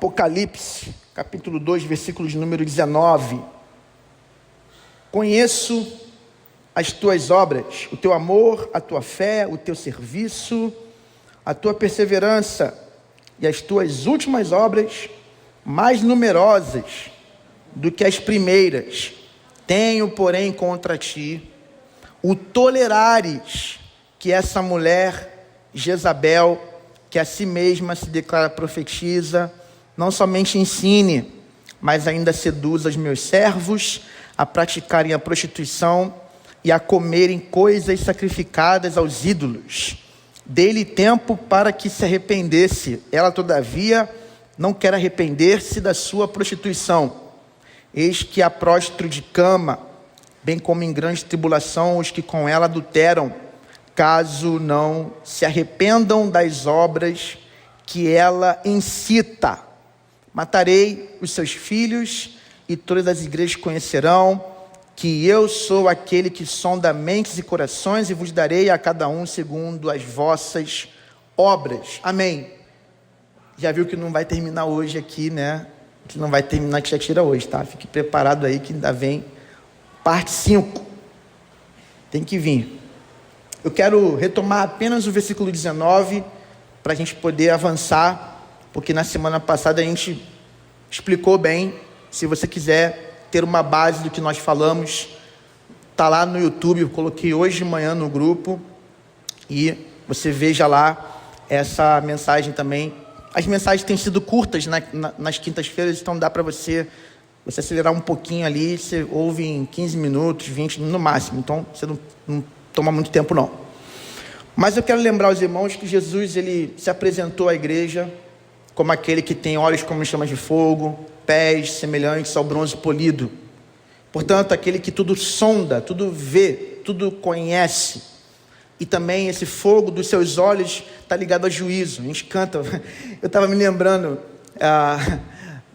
Apocalipse, capítulo 2, versículos número 19. Conheço as tuas obras, o teu amor, a tua fé, o teu serviço, a tua perseverança e as tuas últimas obras, mais numerosas do que as primeiras. Tenho, porém, contra ti o tolerares que essa mulher, Jezabel, que a si mesma se declara profetiza, não somente ensine, mas ainda seduza os meus servos a praticarem a prostituição e a comerem coisas sacrificadas aos ídolos. Dê-lhe tempo para que se arrependesse. Ela, todavia, não quer arrepender-se da sua prostituição. Eis que a prostro de cama, bem como em grande tribulação os que com ela adulteram, caso não se arrependam das obras que ela incita. Matarei os seus filhos, e todas as igrejas conhecerão que eu sou aquele que sonda mentes e corações, e vos darei a cada um segundo as vossas obras. Amém. Já viu que não vai terminar hoje aqui, né? Que não vai terminar, que já tira hoje, tá? Fique preparado aí que ainda vem parte 5. Tem que vir. Eu quero retomar apenas o versículo 19 para a gente poder avançar, porque na semana passada a gente explicou bem. Se você quiser ter uma base do que nós falamos, está lá no YouTube, eu coloquei hoje de manhã no grupo, e você veja lá essa mensagem também. As mensagens têm sido curtas nas quintas-feiras, então dá para você acelerar um pouquinho ali, você ouve em 15 minutos, 20 no máximo, então você não toma muito tempo não. Mas eu quero lembrar aos irmãos que Jesus, ele se apresentou à igreja como aquele que tem olhos como chamas de fogo, pés semelhantes ao bronze polido. Portanto, aquele que tudo sonda, tudo vê, tudo conhece. E também esse fogo dos seus olhos está ligado ao juízo. A gente canta. Eu estava me lembrando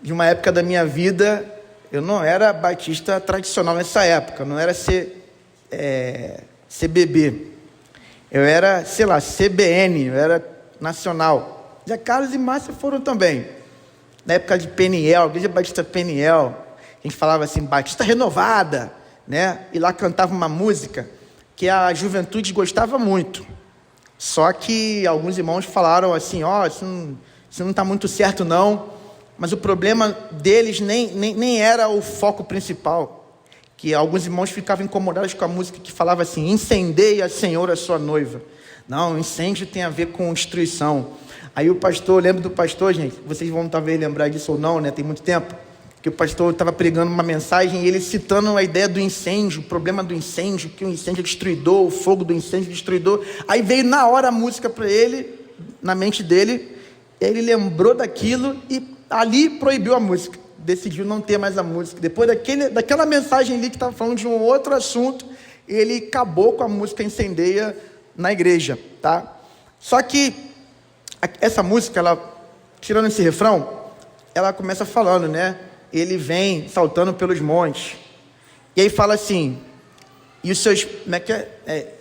de uma época da minha vida. Eu não era batista tradicional nessa época. Não era CBB. Eu era, sei lá, CBN. Eu era nacional. Já Carlos e Márcia foram também. Na época de Peniel, Igreja Batista Peniel, a gente falava assim, Batista Renovada, né? E lá cantava uma música que a juventude gostava muito. Só que alguns irmãos falaram assim, isso não está muito certo não. Mas o problema deles nem era o foco principal. Que alguns irmãos ficavam incomodados com a música que falava assim, incendeia, Senhor, a sua noiva. Não, incêndio tem a ver com destruição. Aí o pastor, lembro do pastor, gente, vocês vão talvez lembrar disso ou não, né? Tem muito tempo, que o pastor estava pregando uma mensagem e ele citando a ideia do incêndio, o problema do incêndio, que o incêndio é destruidor, o fogo do incêndio é destruidor. Aí veio na hora a música para ele, na mente dele, ele lembrou daquilo e ali proibiu a música, decidiu não ter mais a música. Depois daquela mensagem ali que estava falando de um outro assunto, ele acabou com a música Incendeia na igreja, tá? Só que essa música, ela, tirando esse refrão, ela começa falando, né? Ele vem saltando pelos montes. E aí fala assim, e os seus, como é que é?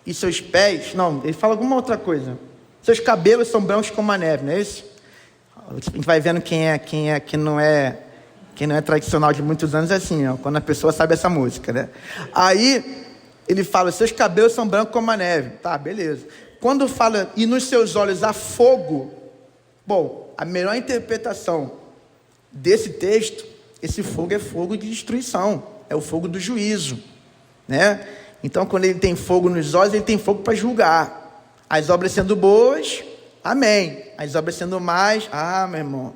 E seus pés, não, ele fala alguma outra coisa. Seus cabelos são brancos como a neve, não é isso? A gente vai vendo quem não é tradicional de muitos anos, é assim, ó, quando a pessoa sabe essa música, né? Aí ele fala, seus cabelos são brancos como a neve. Tá, beleza. Quando fala, e nos seus olhos há fogo, bom, a melhor interpretação desse texto, esse fogo é fogo de destruição, é o fogo do juízo, né? Então, quando ele tem fogo nos olhos, ele tem fogo para julgar. As obras sendo boas, amém. As obras sendo más, meu irmão,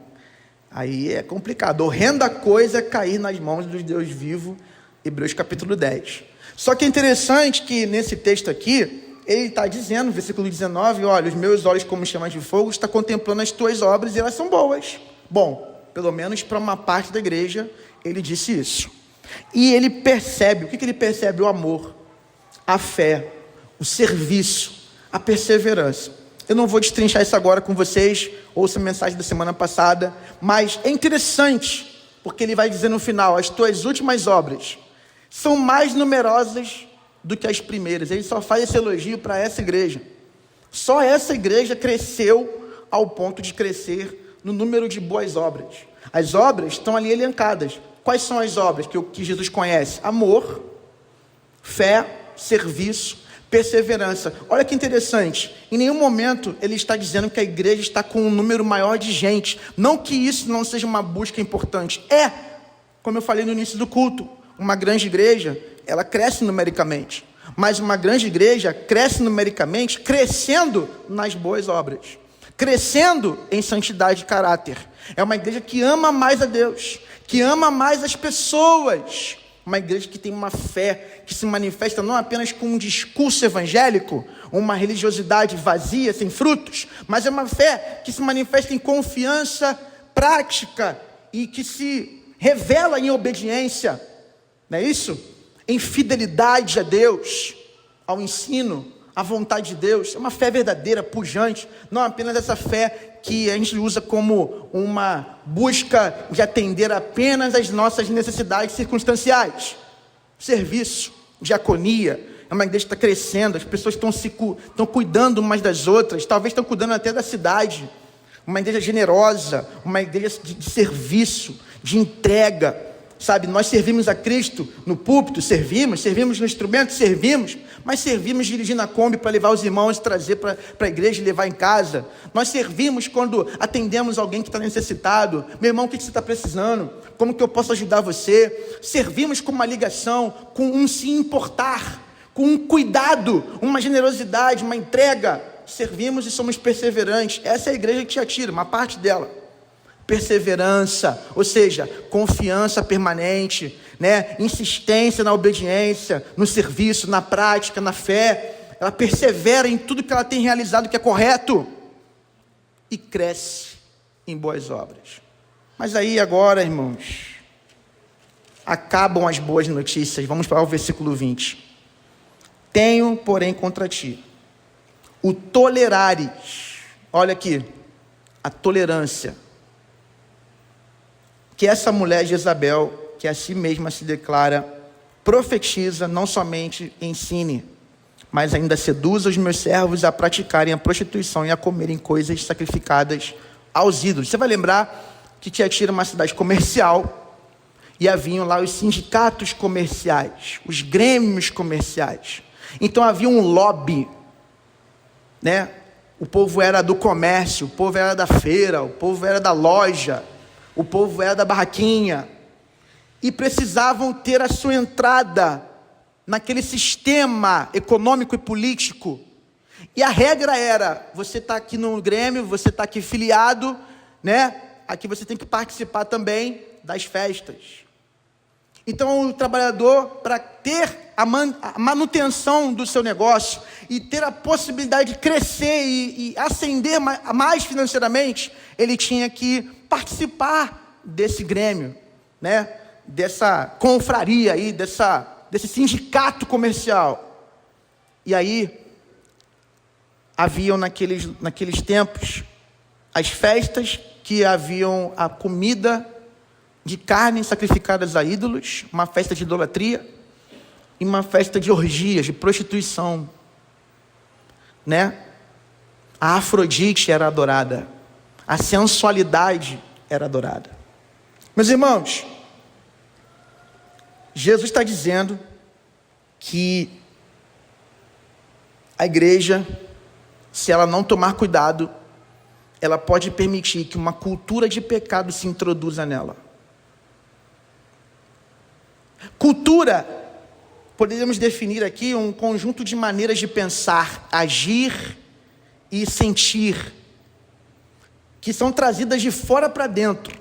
aí é complicado. Horrenda coisa é cair nas mãos do Deus vivo, Hebreus capítulo 10. Só que é interessante que nesse texto aqui, ele está dizendo, no versículo 19, olha, os meus olhos como chamas de fogo, está contemplando as tuas obras e elas são boas. Bom, pelo menos para uma parte da igreja, ele disse isso. E ele percebe, o que ele percebe? O amor, a fé, o serviço, a perseverança. Eu não vou destrinchar isso agora com vocês, ouça a mensagem da semana passada, mas é interessante, porque ele vai dizer no final, as tuas últimas obras são mais numerosas do que as primeiras. Ele só faz esse elogio para essa igreja. Só essa igreja cresceu ao ponto de crescer no número de boas obras. As obras estão ali elencadas. Quais são as obras que Jesus conhece? Amor, fé, serviço, perseverança. Olha que interessante, em nenhum momento ele está dizendo que a igreja está com um número maior de gente. Não que isso não seja uma busca importante. Como eu falei no início do culto, uma grande igreja, ela cresce numericamente. Mas uma grande igreja cresce numericamente, crescendo nas boas obras, crescendo em santidade de caráter. É uma igreja que ama mais a Deus, que ama mais as pessoas. Uma igreja que tem uma fé que se manifesta não apenas com um discurso evangélico, uma religiosidade vazia, sem frutos, mas é uma fé que se manifesta em confiança prática e que se revela em obediência, não é isso? Em fidelidade a Deus, ao ensino, à vontade de Deus. É uma fé verdadeira, pujante, não apenas essa fé que a gente usa como uma busca de atender apenas às nossas necessidades circunstanciais. Serviço, diaconia, é uma igreja que está crescendo, as pessoas estão cuidando umas das outras, talvez estão cuidando até da cidade. Uma igreja generosa, uma igreja de serviço, de entrega. Sabe, nós servimos a Cristo no púlpito, servimos no instrumento, mas servimos dirigindo a Kombi para levar os irmãos e trazer para a igreja e levar em casa. Nós servimos quando atendemos alguém que está necessitado. Meu irmão, o que você está precisando? Como que eu posso ajudar você? Servimos com uma ligação, com um se importar, com um cuidado, uma generosidade, uma entrega. Servimos e somos perseverantes. Essa é a igreja que te atira, uma parte dela. Perseverança, ou seja, confiança permanente, né? Insistência na obediência, no serviço, na prática, na fé. Ela persevera em tudo que ela tem realizado que é correto e cresce em boas obras. Mas aí agora, irmãos, acabam as boas notícias. Vamos para o versículo 20. Tenho, porém, contra ti o tolerares. Olha aqui, a tolerância. Que essa mulher Jezabel, que a si mesma se declara, profetiza, não somente ensine, mas ainda seduza os meus servos a praticarem a prostituição e a comerem coisas sacrificadas aos ídolos. Você vai lembrar que Tiatira é uma cidade comercial, e haviam lá os sindicatos comerciais, os grêmios comerciais. Então havia um lobby, né? O povo era do comércio, o povo era da feira, o povo era da loja, o povo era da barraquinha, e precisavam ter a sua entrada naquele sistema econômico e político. E a regra era, você está aqui no Grêmio, você está aqui filiado, né? Aqui você tem que participar também das festas. Então o trabalhador, para ter a manutenção do seu negócio e ter a possibilidade de crescer e ascender mais financeiramente, ele tinha que participar desse grêmio, né? Dessa confraria aí, desse sindicato comercial. E aí haviam naqueles tempos as festas que haviam a comida de carne sacrificadas a ídolos, uma festa de idolatria e uma festa de orgias, de prostituição, né? A Afrodite era adorada, a sensualidade era adorada. Meus irmãos, Jesus está dizendo que a igreja, se ela não tomar cuidado, ela pode permitir que uma cultura de pecado se introduza nela. Cultura, poderíamos definir aqui um conjunto de maneiras de pensar, agir e sentir, que são trazidas de fora para dentro.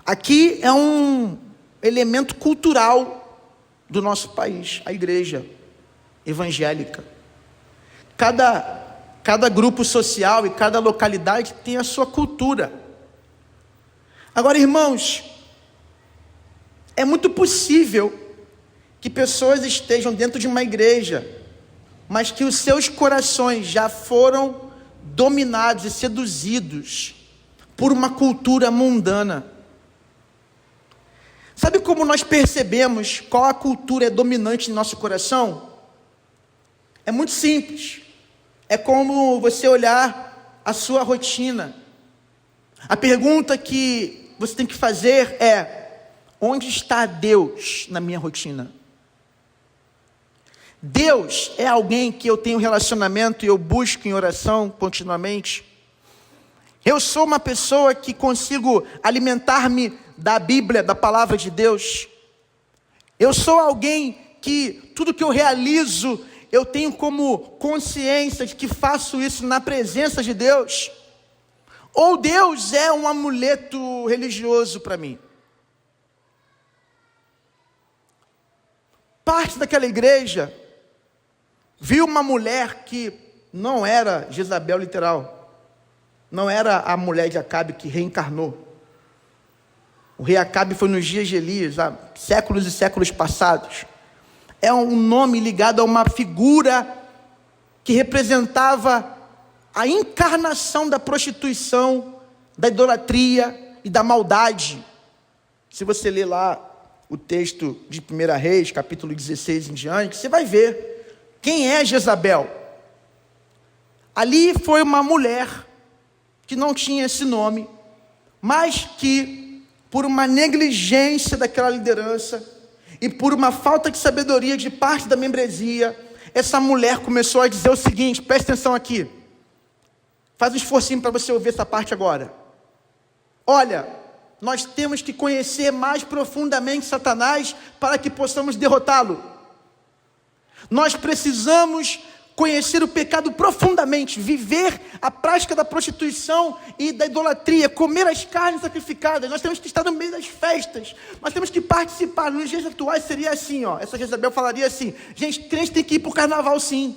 Aqui é um elemento cultural do nosso país, a igreja evangélica. Cada grupo social e cada localidade tem a sua cultura. Agora, irmãos, é muito possível que pessoas estejam dentro de uma igreja, mas que os seus corações já foram dominados e seduzidos por uma cultura mundana. Sabe como nós percebemos qual a cultura é dominante em nosso coração? É muito simples. É como você olhar a sua rotina. A pergunta que você tem que fazer é: onde está Deus na minha rotina? Deus é alguém que eu tenho relacionamento e eu busco em oração continuamente? Eu sou uma pessoa que consigo alimentar-me da Bíblia, da palavra de Deus? Eu sou alguém que tudo que eu realizo, eu tenho como consciência de que faço isso na presença de Deus? Ou Deus é um amuleto religioso para mim? Parte daquela igreja viu uma mulher que não era Jezabel literal, não era a mulher de Acabe que reencarnou. O rei Acabe foi nos dias de Elias, há séculos e séculos passados. É um nome ligado a uma figura que representava a encarnação da prostituição, da idolatria e da maldade. Se você ler lá o texto de 1 Reis, capítulo 16 em diante, você vai ver quem é Jezabel. Ali foi uma mulher que não tinha esse nome, mas que, por uma negligência daquela liderança e por uma falta de sabedoria de parte da membresia, essa mulher começou a dizer o seguinte, presta atenção aqui, faz um esforcinho para você ouvir essa parte agora. Olha, nós temos que conhecer mais profundamente Satanás para que possamos derrotá-lo. Nós precisamos conhecer o pecado profundamente, viver a prática da prostituição e da idolatria, comer as carnes sacrificadas. Nós temos que estar no meio das festas, nós temos que participar. Nos dias atuais seria assim, essa Jezabel falaria assim: gente, crente tem que ir para o carnaval sim,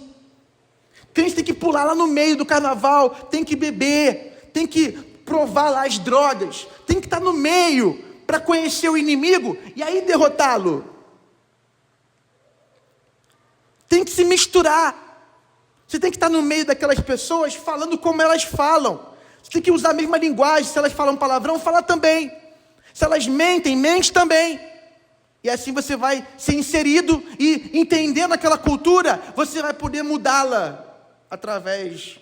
crente tem que pular lá no meio do carnaval, tem que beber, tem que provar lá as drogas, tem que estar no meio para conhecer o inimigo e aí derrotá-lo. Tem que se misturar. Você tem que estar no meio daquelas pessoas falando como elas falam. Você tem que usar a mesma linguagem. Se elas falam palavrão, fala também. Se elas mentem, mente também. E assim você vai ser inserido e entendendo aquela cultura, você vai poder mudá-la através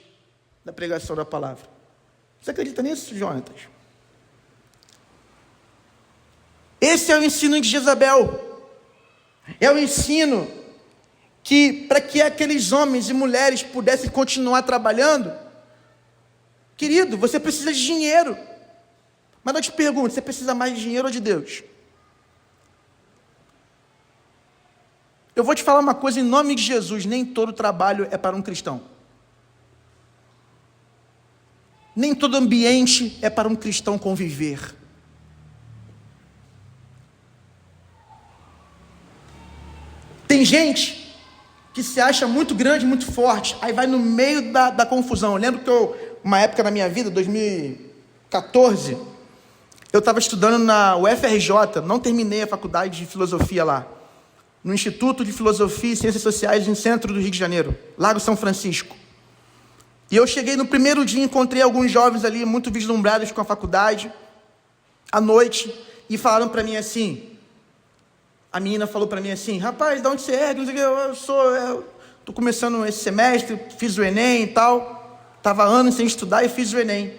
da pregação da palavra. Você acredita nisso, Jonatas? Esse é o ensino de Jezabel. É o ensino que, para que aqueles homens e mulheres pudessem continuar trabalhando, querido, você precisa de dinheiro. Mas eu te pergunto, você precisa mais de dinheiro ou de Deus? Eu vou te falar uma coisa em nome de Jesus: nem todo trabalho é para um cristão. Nem todo ambiente é para um cristão conviver. Tem gente que se acha muito grande, muito forte, aí vai no meio da confusão. Eu lembro que uma época na minha vida, 2014, eu estava estudando na UFRJ, não terminei a faculdade de filosofia lá, no Instituto de Filosofia e Ciências Sociais, no centro do Rio de Janeiro, Lago São Francisco. E eu cheguei no primeiro dia, encontrei alguns jovens ali, muito vislumbrados com a faculdade, à noite, e falaram para mim assim, a menina falou para mim assim: rapaz, de onde você é? Eu estou começando esse semestre, fiz o Enem e tal, estava anos sem estudar e fiz o Enem.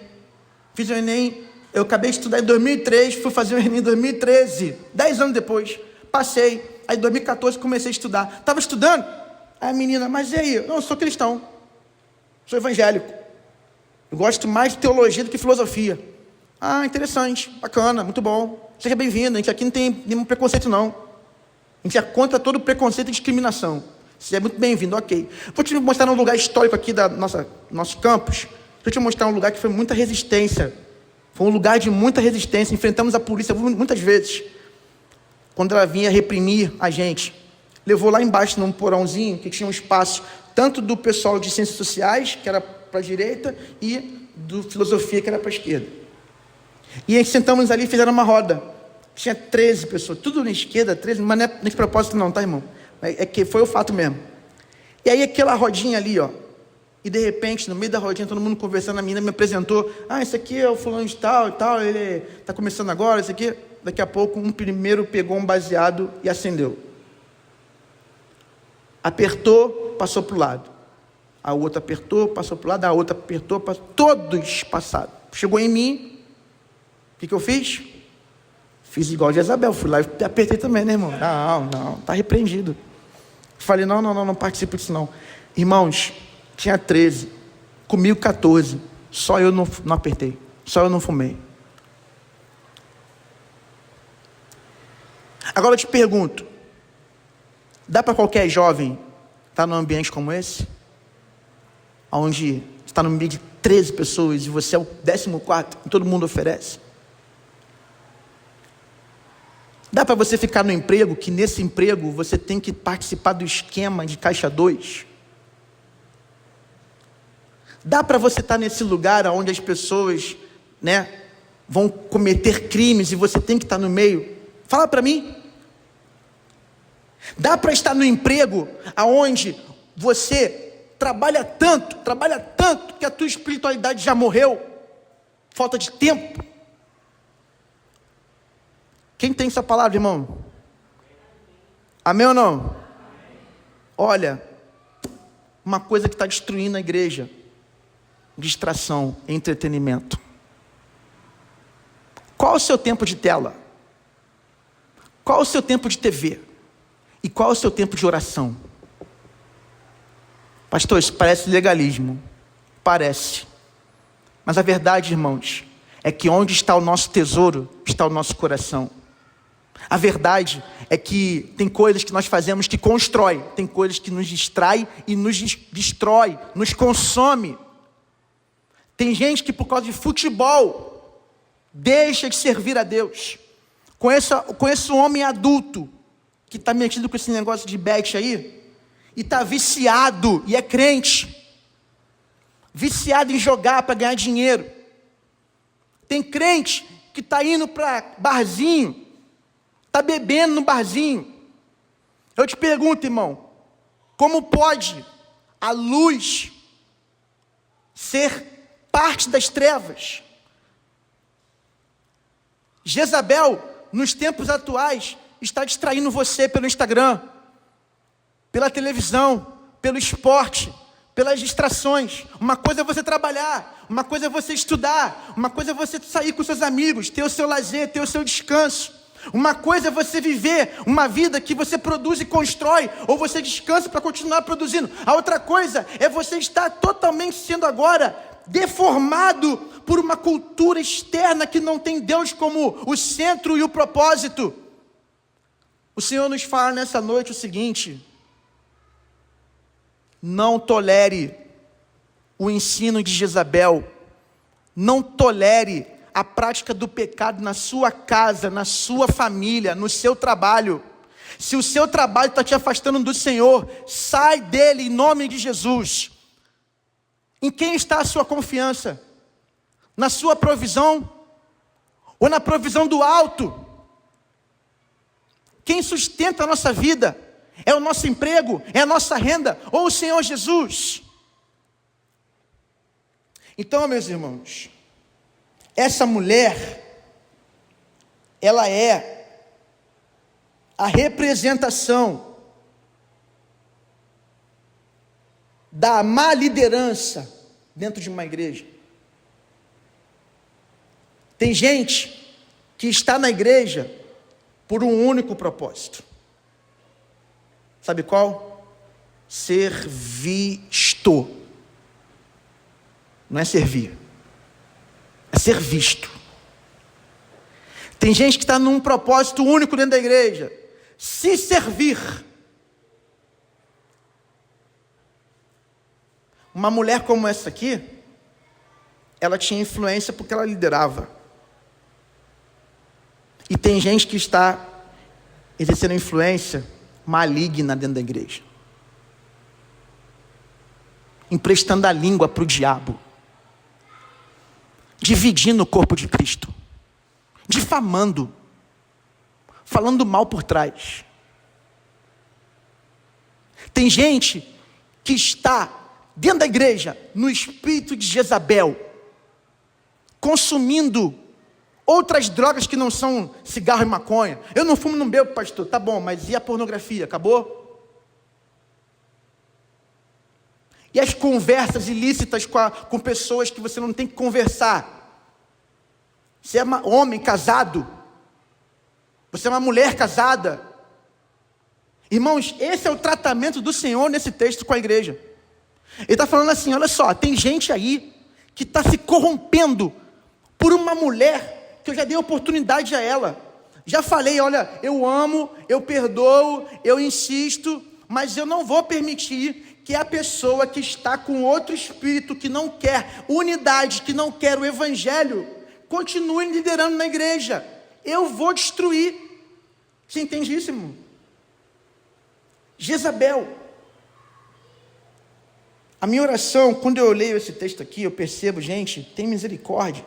Fiz o Enem, eu acabei de estudar em 2003, fui fazer o Enem em 2013, 10 anos depois, passei, aí em 2014 comecei a estudar. Estava estudando, aí a menina: mas e aí? Não, eu sou cristão, sou evangélico, eu gosto mais de teologia do que filosofia. Ah, interessante, bacana, muito bom, seja bem-vindo, a gente aqui não tem nenhum preconceito não. A gente é contra todo preconceito e discriminação. Você é muito bem-vindo, ok. Vou te mostrar um lugar histórico aqui da nosso campus. Vou te mostrar um lugar que foi muita resistência. Foi um lugar de muita resistência. Enfrentamos a polícia muitas vezes. Quando ela vinha reprimir a gente. Levou lá embaixo, num porãozinho, que tinha um espaço, tanto do pessoal de ciências sociais, que era para a direita, e do filosofia, que era para a esquerda. E aí sentamos ali e fizeram uma roda. Tinha 13 pessoas, tudo na esquerda, 13, mas não é de propósito não, tá, irmão? É que foi o fato mesmo. E aí aquela rodinha ali, e de repente, no meio da rodinha, todo mundo conversando, a menina me apresentou: ah, esse aqui é o fulano de tal e tal, ele está começando agora, esse aqui. Daqui a pouco, um primeiro pegou um baseado e acendeu. Apertou, passou para o lado. A outra apertou, passou para o lado, a outra apertou, passou. Todos passaram. Chegou em mim, O que eu fiz? Fiz igual a Jezabel, fui lá e apertei também, né, irmão? Não, tá repreendido. Falei, não participo disso não. Irmãos, tinha 13, comigo 14, só eu não apertei, só eu não fumei. Agora eu te pergunto, dá para qualquer jovem estar num ambiente como esse? Onde está no meio de 13 pessoas e você é o 14º e todo mundo oferece? Dá para você ficar no emprego que nesse emprego você tem que participar do esquema de caixa 2? Dá para você estar nesse lugar onde as pessoas, vão cometer crimes e você tem que estar no meio? Fala para mim. Dá para estar no emprego aonde você trabalha tanto que a tua espiritualidade já morreu? Falta de tempo. Quem tem essa palavra, irmão? Amém ou não? Olha, uma coisa que está destruindo a igreja: distração, entretenimento. Qual o seu tempo de tela? Qual o seu tempo de TV? E qual o seu tempo de oração? Pastor, isso parece legalismo. Parece. Mas a verdade, irmãos, é que onde está o nosso tesouro, está o nosso coração. A verdade é que tem coisas que nós fazemos que constrói, tem coisas que nos distrai e nos destrói, nos consome. Tem gente que por causa de futebol deixa de servir a Deus. Conheço um homem adulto que está metido com esse negócio de bet aí e está viciado e é crente, viciado em jogar para ganhar dinheiro. Tem crente que está indo para barzinho, está bebendo no barzinho. Eu te pergunto, irmão, como pode a luz ser parte das trevas? Jezabel, nos tempos atuais, está distraindo você pelo Instagram, pela televisão, pelo esporte, pelas distrações. Uma coisa é você trabalhar, uma coisa é você estudar, uma coisa é você sair com seus amigos, ter o seu lazer, ter o seu descanso. Uma coisa é você viver uma vida que você produz e constrói, ou você descansa para continuar produzindo. A outra coisa é você estar totalmente sendo agora deformado por uma cultura externa que não tem Deus como o centro e o propósito. O Senhor nos fala nessa noite o seguinte: não tolere o ensino de Jezabel, não tolere a prática do pecado na sua casa, na sua família, no seu trabalho. Se o seu trabalho está te afastando do Senhor, sai dele em nome de Jesus. Em quem está a sua confiança? Na sua provisão? Ou na provisão do alto? Quem sustenta a nossa vida? É o nosso emprego? É a nossa renda? Ou o Senhor Jesus? Então, meus irmãos, essa mulher, ela é a representação da má liderança dentro de uma igreja. Tem gente que está na igreja por um único propósito. Sabe qual? Ser visto. Não é servir, é ser visto. Tem gente que está num propósito único dentro da igreja: se servir. Uma mulher como essa aqui, ela tinha influência porque ela liderava. E tem gente que está exercendo influência maligna dentro da igreja, emprestando a língua para o diabo, dividindo o corpo de Cristo, difamando, falando mal por trás. Tem gente que está dentro da igreja no espírito de Jezabel, consumindo outras drogas que não são cigarro e maconha. Eu não fumo, não bebo, pastor. Tá bom, mas e a pornografia? Acabou? E as conversas ilícitas com pessoas que você não tem que conversar? Você é um homem casado. Você é uma mulher casada. Irmãos, esse é o tratamento do Senhor nesse texto com a igreja. Ele está falando assim, olha só, tem gente aí que está se corrompendo por uma mulher que eu já dei oportunidade a ela. Já falei, olha, eu amo, eu perdoo, eu insisto, mas eu não vou permitir que a pessoa que está com outro espírito, que não quer unidade, que não quer o evangelho, continue liderando na igreja. Eu vou destruir. Você entende isso, irmão? Jezabel. A minha oração, quando eu leio esse texto aqui, eu percebo, gente, tem misericórdia.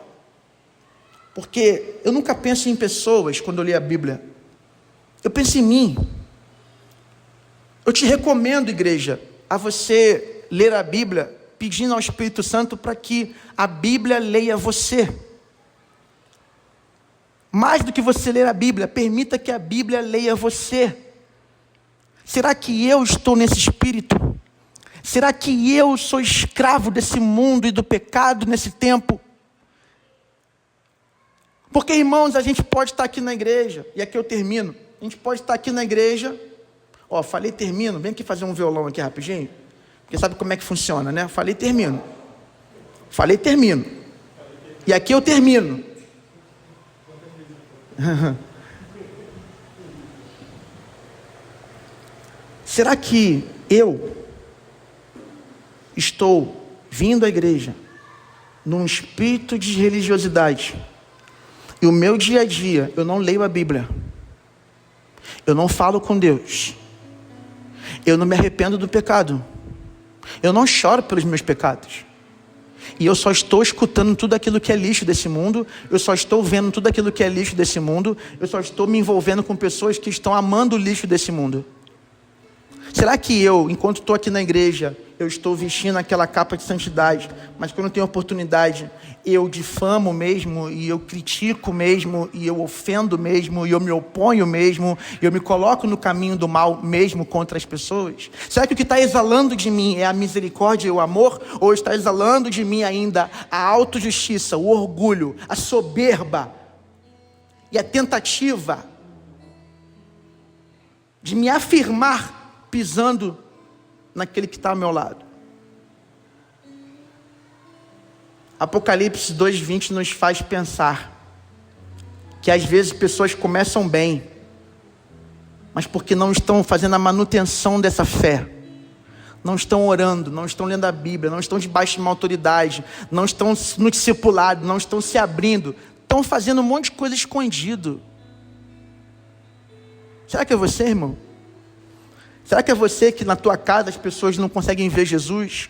Porque eu nunca penso em pessoas quando eu leio a Bíblia. Eu penso em mim. Eu te recomendo, igreja, a você ler a Bíblia, pedindo ao Espírito Santo para que a Bíblia leia você. Mais do que você ler a Bíblia, permita que a Bíblia leia você. Será que eu estou nesse espírito? Será que eu sou escravo desse mundo e do pecado nesse tempo? Porque, irmãos, a gente pode estar aqui na igreja, e aqui eu termino, a gente pode estar aqui na igreja, falei termino, vem aqui fazer um violão aqui rapidinho, porque sabe como é que funciona, né? Falei termino, e aqui eu termino. Será que eu estou vindo à igreja num espírito de religiosidade e o meu dia a dia eu não leio a Bíblia, eu não falo com Deus, eu não me arrependo do pecado, eu não choro pelos meus pecados, e eu só estou escutando tudo aquilo que é lixo desse mundo, eu só estou vendo tudo aquilo que é lixo desse mundo, eu só estou me envolvendo com pessoas que estão amando o lixo desse mundo? Será que eu, enquanto estou aqui na igreja, eu estou vestindo aquela capa de santidade, mas quando eu tenho oportunidade, eu difamo mesmo, e eu critico mesmo, e eu ofendo mesmo, e eu me oponho mesmo, e eu me coloco no caminho do mal mesmo contra as pessoas? Será que o que está exalando de mim é a misericórdia e o amor? Ou está exalando de mim ainda a autojustiça, o orgulho, a soberba e a tentativa de me afirmar pisando naquele que está ao meu lado? Apocalipse 2:20 nos faz pensar que às vezes pessoas começam bem, mas porque não estão fazendo a manutenção dessa fé, não estão orando, não estão lendo a Bíblia, não estão debaixo de uma autoridade, não estão no discipulado, não estão se abrindo, estão fazendo um monte de coisa escondido. Será que é você, irmão? Será que é você que na tua casa as pessoas não conseguem ver Jesus?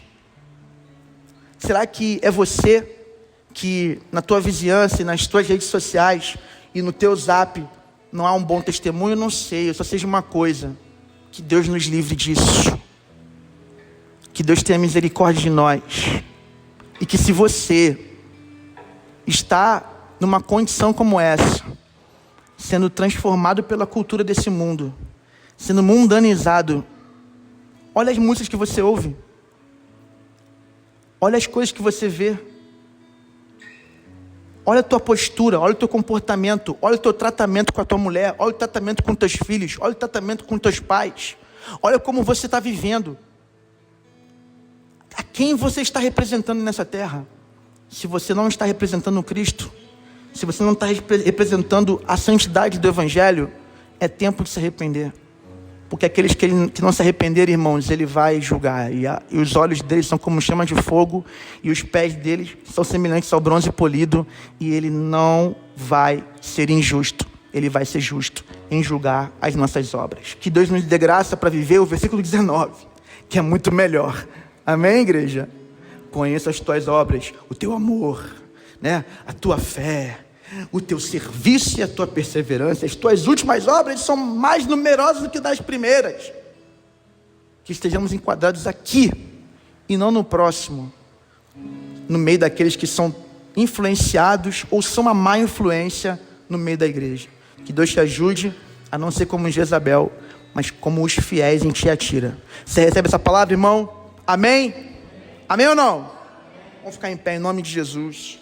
Será que é você que na tua vizinhança e nas tuas redes sociais e no teu zap não há um bom testemunho? Eu não sei, eu só sei de uma coisa: que Deus nos livre disso. Que Deus tenha misericórdia de nós. E que se você está numa condição como essa, sendo transformado pela cultura desse mundo, sendo mundanizado, olha as músicas que você ouve, olha as coisas que você vê, olha a tua postura, olha o teu comportamento, olha o teu tratamento com a tua mulher, olha o tratamento com teus filhos, olha o tratamento com teus pais, olha como você está vivendo. A quem você está representando nessa terra? Se você não está representando Cristo, se você não está representando a santidade do Evangelho, é tempo de se arrepender. Porque aqueles que não se arrependerem, irmãos, Ele vai julgar. E os olhos deles são como chama de fogo, e os pés deles são semelhantes ao bronze polido, e Ele não vai ser injusto. Ele vai ser justo em julgar as nossas obras. Que Deus nos dê graça para viver o versículo 19, que é muito melhor. Amém, igreja? Conheça as tuas obras, o teu amor, né? A tua fé, o teu serviço e a tua perseverança. As tuas últimas obras são mais numerosas do que das primeiras. Que estejamos enquadrados aqui e não no próximo, no meio daqueles que são influenciados ou são uma má influência no meio da igreja. Que Deus te ajude a não ser como Jezabel, mas como os fiéis em Tiatira. Você recebe essa palavra, irmão? Amém? Amém ou não? Vamos ficar em pé em nome de Jesus.